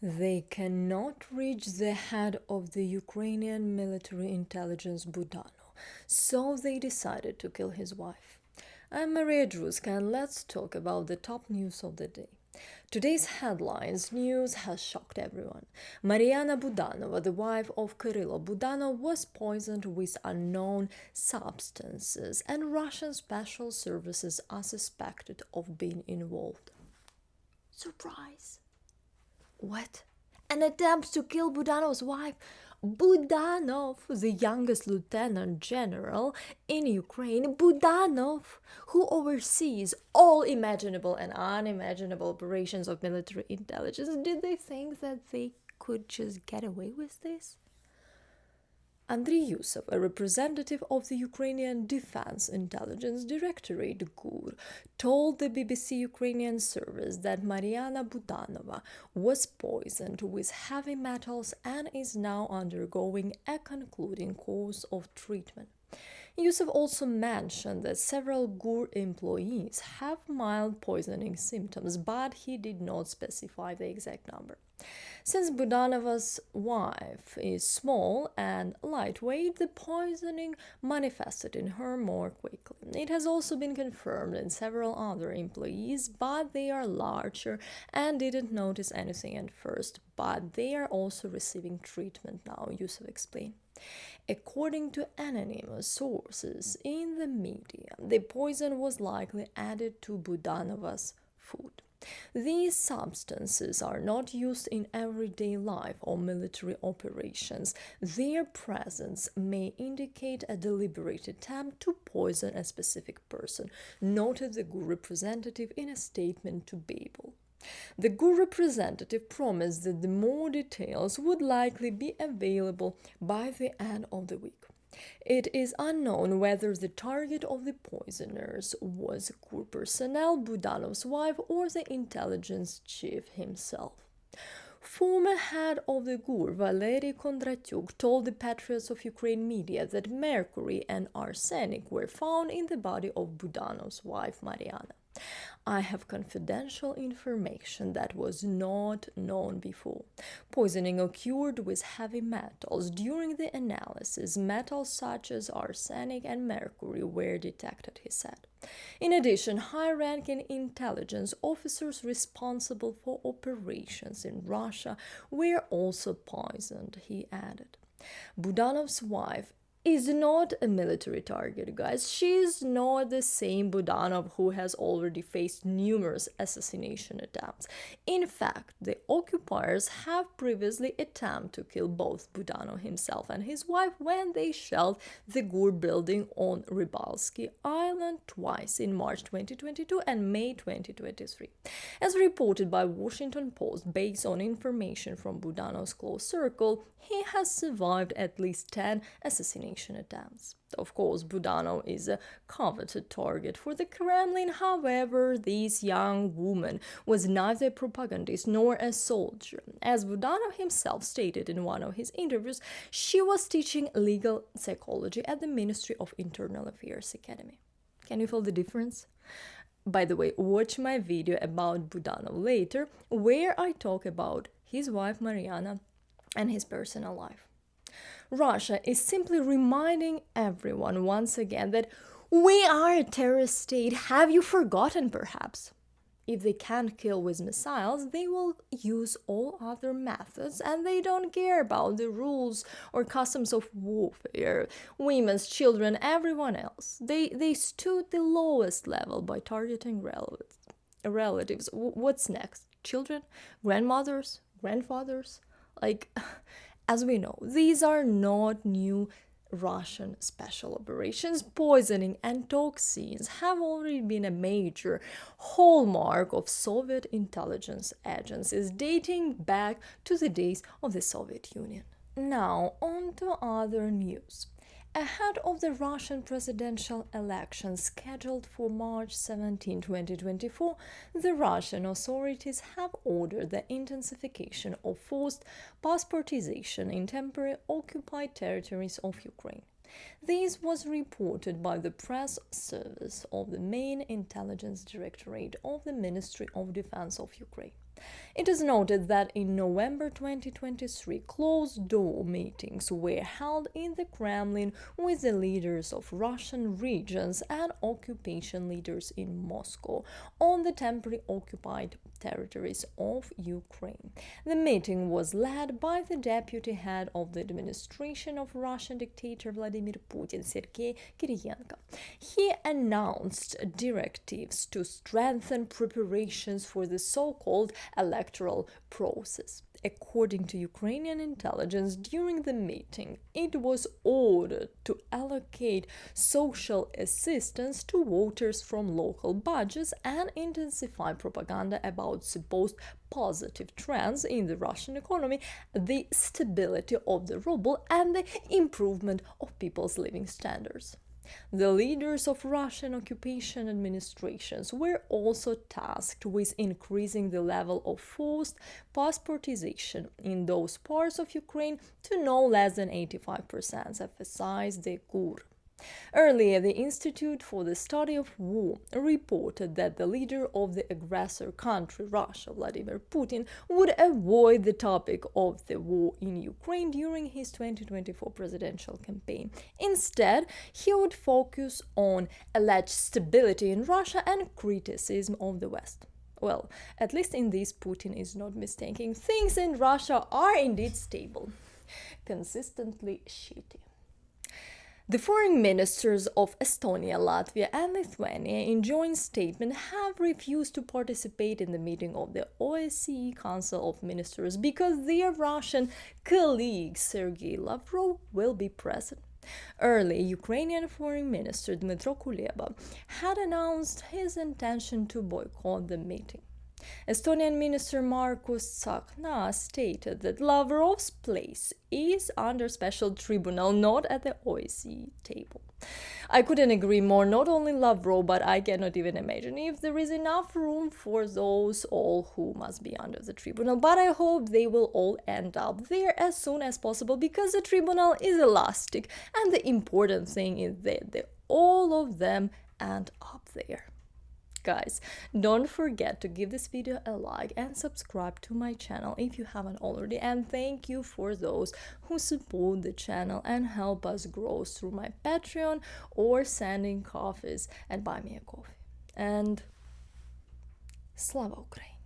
They cannot reach the head of the Ukrainian military intelligence Budanov, so they decided to kill his wife. I'm Maria Drutska, and let's talk about the top news of the day. Today's headlines news has shocked everyone. Mariana Budanova, the wife of Kyrylo Budanov, was poisoned with unknown substances, and Russian special services are suspected of being involved. Surprise! What? An attempt to kill Budanov's wife? Budanov, the youngest lieutenant general in Ukraine, Budanov, who oversees all imaginable and unimaginable operations of military intelligence, did they think that they could just get away with this? Andriy Yusov, a representative of the Ukrainian Defense Intelligence Directorate GUR, told the BBC Ukrainian service that Mariana Budanova was poisoned with heavy metals and is now undergoing a concluding course of treatment. Yusuf also mentioned that several GUR employees have mild poisoning symptoms, but he did not specify the exact number. Since Budanova's wife is small and lightweight, the poisoning manifested in her more quickly. It has also been confirmed in several other employees, but they are larger and didn't notice anything at first, but they are also receiving treatment now, Yusuf explained. According to anonymous sources in the media, the poison was likely added to Budanova's food. These substances are not used in everyday life or military operations. Their presence may indicate a deliberate attempt to poison a specific person, noted the GUR representative in a statement to Babel. The GUR representative promised that the more details would likely be available by the end of the week. It is unknown whether the target of the poisoners was GUR personnel, Budanov's wife, or the intelligence chief himself. Former head of the GUR, Valery Kondratyuk, told the Patriots of Ukraine media that mercury and arsenic were found in the body of Budanov's wife, Mariana. I have confidential information that was not known before. Poisoning occurred with heavy metals. During the analysis, metals such as arsenic and mercury were detected, he said. In addition, high-ranking intelligence officers responsible for operations in Russia were also poisoned, he added. Budanov's wife is not a military target, guys. She's not the same Budanov who has already faced numerous assassination attempts. In fact, the occupiers have previously attempted to kill both Budanov himself and his wife when they shelled the GUR building on Rybalsky Island twice in March 2022 and May 2023. As reported by Washington Post, based on information from Budanov's close circle, he has survived at least 10 assassination attempts. Of course, Budanov is a coveted target for the Kremlin. However, this young woman was neither a propagandist nor a soldier. As Budanov himself stated in one of his interviews, she was teaching legal psychology at the Ministry of Internal Affairs Academy. Can you feel the difference? By the way, watch my video about Budanov later, where I talk about his wife Mariana and his personal life. Russia is simply reminding everyone once again that we are a terrorist state. Have you forgotten, perhaps? If they can't kill with missiles, they will use all other methods, and they don't care about the rules or customs of warfare, women's, children, everyone else. They stood the lowest level by targeting relatives. What's next? Children? Grandmothers? Grandfathers? As we know, these are not new Russian special operations. Poisoning and toxins have already been a major hallmark of Soviet intelligence agencies dating back to the days of the Soviet Union. Now, on to other news. Ahead of the Russian presidential election scheduled for March 17, 2024, the Russian authorities have ordered the intensification of forced passportization in temporary occupied territories of Ukraine. This was reported by the press service of the main intelligence directorate of the Ministry of Defense of Ukraine. It is noted that in November 2023, closed-door meetings were held in the Kremlin with the leaders of Russian regions and occupation leaders in Moscow on the temporarily occupied territories of Ukraine. The meeting was led by the deputy head of the administration of Russian dictator Vladimir Putin, Sergei Kyrylo. He announced directives to strengthen preparations for the so-called electoral process. According to Ukrainian intelligence, during the meeting, it was ordered to allocate social assistance to voters from local budgets and intensify propaganda about supposed positive trends in the Russian economy, the stability of the ruble, and the improvement of people's living standards. The leaders of Russian occupation administrations were also tasked with increasing the level of forced passportization in those parts of Ukraine to no less than 85%, emphasized the KUR. Earlier, the Institute for the Study of War reported that the leader of the aggressor country, Russia, Vladimir Putin, would avoid the topic of the war in Ukraine during his 2024 presidential campaign. Instead, he would focus on alleged stability in Russia and criticism of the West. Well, at least in this, Putin is not mistaken. Things in Russia are indeed stable, consistently shitty. The foreign ministers of Estonia, Latvia, and Lithuania, in joint statement, have refused to participate in the meeting of the OSCE Council of Ministers because their Russian colleague Sergei Lavrov will be present. Early, Ukrainian Foreign Minister Dmytro Kuleba had announced his intention to boycott the meeting. Estonian Minister Margus Tsahkna stated that Lavrov's place is under special tribunal, not at the OSCE table. I couldn't agree more. Not only Lavrov, but I cannot even imagine if there is enough room for those all who must be under the tribunal. But I hope they will all end up there as soon as possible, because the tribunal is elastic, and the important thing is that all of them end up there. Guys, don't forget to give this video a like and subscribe to my channel if you haven't already, and thank you for those who support the channel and help us grow through my Patreon or sending coffees and buy me a coffee. And Slava Ukraini!